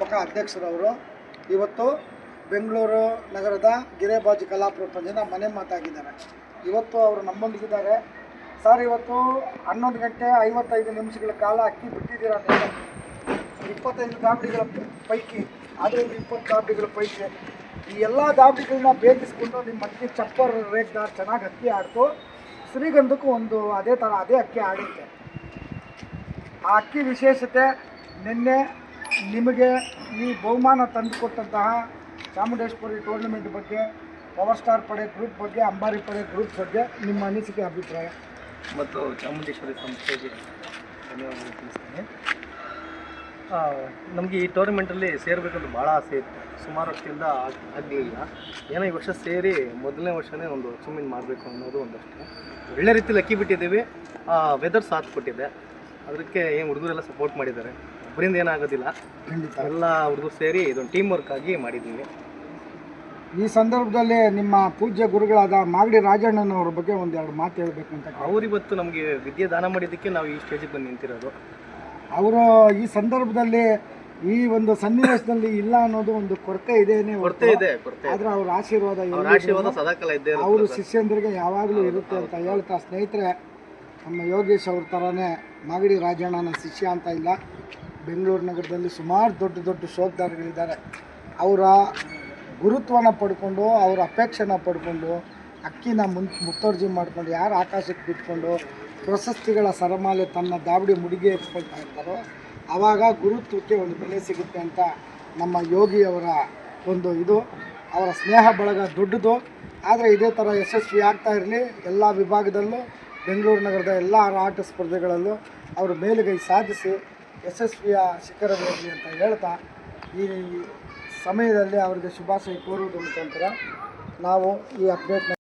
ಸಂಸ್ಥಾಪಕ ಅಧ್ಯಕ್ಷರವರು ಇವತ್ತು ಬೆಂಗಳೂರು ನಗರದ ಗಿರೇಬಾಜು ಕಲಾ ಪ್ರಪಂಚದ ಮನೆ ಮಾತಾಗಿದ್ದಾರೆ. ಇವತ್ತು ಅವರು ನಮ್ಮೊಂದಿಗಿದ್ದಾರೆ. ಸರ್, ಇವತ್ತು 11 ಗಂಟೆ 55 ನಿಮಿಷಗಳ ಕಾಲ ಅಕ್ಕಿ ಬಿಟ್ಟಿದ್ದೀರಾ ನೀವು. 25 ದಾಬಡಿಗಳ ಪೈಕಿ, ಅದರಲ್ಲಿ 20 ದಾಬಡಿಗಳ ಪೈಕಿ ಈ ಎಲ್ಲ ದಾಬಡಿಗಳನ್ನ ಬೇಕಿಸ್ಕೊಂಡು ನಿಮ್ಮ ಅಕ್ಕಿ ಚಪ್ಪರ್ ರೇಟ್ದಾರ್ ಚೆನ್ನಾಗಿ ಅಕ್ಕಿ ಆಡ್ತು. ಶ್ರೀಗಂಧಕ್ಕೂ ಅದೇ ಥರ ಅದೇ ಅಕ್ಕಿ ಆಡುತ್ತೆ. ಆ ಅಕ್ಕಿ ವಿಶೇಷತೆ ನಿನ್ನೆ ನಿಮಗೆ ಈ ಬಹುಮಾನ ತಂದುಕೊಟ್ಟಂತಹ ಚಾಮುಂಡೇಶ್ವರಿ ಟೂರ್ನಮೆಂಟ್ ಬಗ್ಗೆ, ಪವರ್ ಸ್ಟಾರ್ ಪಡೆ ಗ್ರೂಪ್ ಬಗ್ಗೆ, ಅಂಬಾರಿ ಪಡೆ ಗ್ರೂಪ್ ಬಗ್ಗೆ ನಿಮ್ಮ ಅನಿಸಿಕೆ, ಅಭಿಪ್ರಾಯ ಮತ್ತು ಚಾಮುಂಡೇಶ್ವರಿ ಸಂಸ್ಥೆಗೆ ಧನ್ಯವಾದಗಳು ತಿಳಿಸ್ತೇನೆ. ನಮಗೆ ಈ ಟೂರ್ನಮೆಂಟಲ್ಲಿ ಸೇರಬೇಕಂತ ಭಾಳ ಆಸೆ ಇತ್ತು. ಸುಮಾರು ವರ್ಷದಿಂದ ಆಗಲಿಲ್ಲ. ಏನೋ ಈ ವರ್ಷ ಸೇರಿ ಮೊದಲನೇ ವರ್ಷವೇ ಒಂದು ಅಚೀವ್ಮೆಂಟ್ ಮಾಡಬೇಕು ಅನ್ನೋದು ಒಂದಷ್ಟು ಒಳ್ಳೆ ರೀತಿಯಲ್ಲಿ ಅಕ್ಕಿ ಬಿಟ್ಟಿದ್ದೀವಿ. ವೆದರ್ ಸಾಥ್ ಕೊಟ್ಟಿದೆ. ಅದಕ್ಕೆ ಏನು ಹುಡುಗರೆಲ್ಲ ಸಪೋರ್ಟ್ ಮಾಡಿದ್ದಾರೆ. ಒಬ್ಬರಿಂದ ಏನಾಗೋದಿಲ್ಲ, ಎಲ್ಲ ಹುಡುಗರು ಸೇರಿ ಇದೊಂದು ಟೀಮ್ ವರ್ಕ್ ಆಗಿ ಮಾಡಿದ್ದೀವಿ. ಈ ಸಂದರ್ಭದಲ್ಲಿ ನಿಮ್ಮ ಪೂಜ್ಯ ಗುರುಗಳಾದ ಮಾಗಡಿ ರಾಜಣ್ಣನವ್ರ ಬಗ್ಗೆ ಒಂದೆರಡು ಮಾತು ಹೇಳಬೇಕು ಅಂತ. ಅವರಿವತ್ತು ನಮಗೆ ವಿದ್ಯೆ ದಾನ ಮಾಡಿದ್ದಕ್ಕೆ ನಾವು ಈ ಸ್ಟೇಜಿಗೆ ಬಂದು ನಿಂತಿರೋದು. ಅವರು ಈ ಸಂದರ್ಭದಲ್ಲಿ ಈ ಒಂದು ಸನ್ನಿವೇಶದಲ್ಲಿ ಇಲ್ಲ ಅನ್ನೋದು ಒಂದು ಕೊರತೆ ಇದೆ. ಆದ್ರೆ ಅವ್ರ ಆಶೀರ್ವಾದ ಸದಾಕಾಲ ಇದ್ದೇ ಅವರು ಶಿಷ್ಯಂದ್ರಿಗೆ ಯಾವಾಗಲೂ ಇರುತ್ತೆ ಅಂತ ಹೇಳ್ತಾ, ಸ್ನೇಹಿತರೆ, ನಮ್ಮ ಯೋಗೇಶ್ ಅವ್ರ ಥರನೇ ಮಾಗಡಿ ರಾಜಣ್ಣನ ಶಿಷ್ಯ ಅಂತ ಇಲ್ಲ. ಬೆಂಗಳೂರು ನಗರದಲ್ಲಿ ಸುಮಾರು ದೊಡ್ಡ ದೊಡ್ಡ ಶೋಧದಾರಗಳಿದ್ದಾರೆ. ಅವರ ಗುರುತ್ವನ ಪಡ್ಕೊಂಡು, ಅವರ ಅಪೇಕ್ಷೆನ ಪಡ್ಕೊಂಡು, ಅಕ್ಕಿನ ಮುತ್ತರ್ಜಿ ಮಾಡಿಕೊಂಡು, ಯಾರು ಆಕಾಶಕ್ಕೆ ಬಿಟ್ಕೊಂಡು ಪ್ರಶಸ್ತಿಗಳ ಸರಮಾಲೆ ತನ್ನ ದಾವಡಿ ಮುಡಿಗೆ ಎತ್ಕೊಳ್ತಾ ಇರ್ತಾರೋ ಆವಾಗ ಗುರುತ್ವಕ್ಕೆ ಒಂದು ಬೆಲೆ ಸಿಗುತ್ತೆ ಅಂತ ನಮ್ಮ ಯೋಗಿಯವರ ಅವರ ಸ್ನೇಹ ಬಳಗ ದೊಡ್ಡದು. ಆದರೆ ಇದೇ ಥರ ಯಶಸ್ವಿ ಆಗ್ತಾ ಇರಲಿ. ಎಲ್ಲ ವಿಭಾಗದಲ್ಲೂ ಬೆಂಗಳೂರು ನಗರದ ಎಲ್ಲ ಆಟ ಸ್ಪರ್ಧೆಗಳಲ್ಲೂ ಅವರು ಮೇಲುಗೈ ಸಾಧಿಸಿ ಯಶಸ್ವಿಯ ಶಿಖರವಿರಲಿ ಅಂತ ಹೇಳ್ತಾ, ಈ ಸಮಯದಲ್ಲಿ ಅವರಿಗೆ ಶುಭಾಶಯ ಕೋರುವುದರ ಮುಖಾಂತರ ನಾವು ಈ ಅಪ್ಡೇಟ್ನ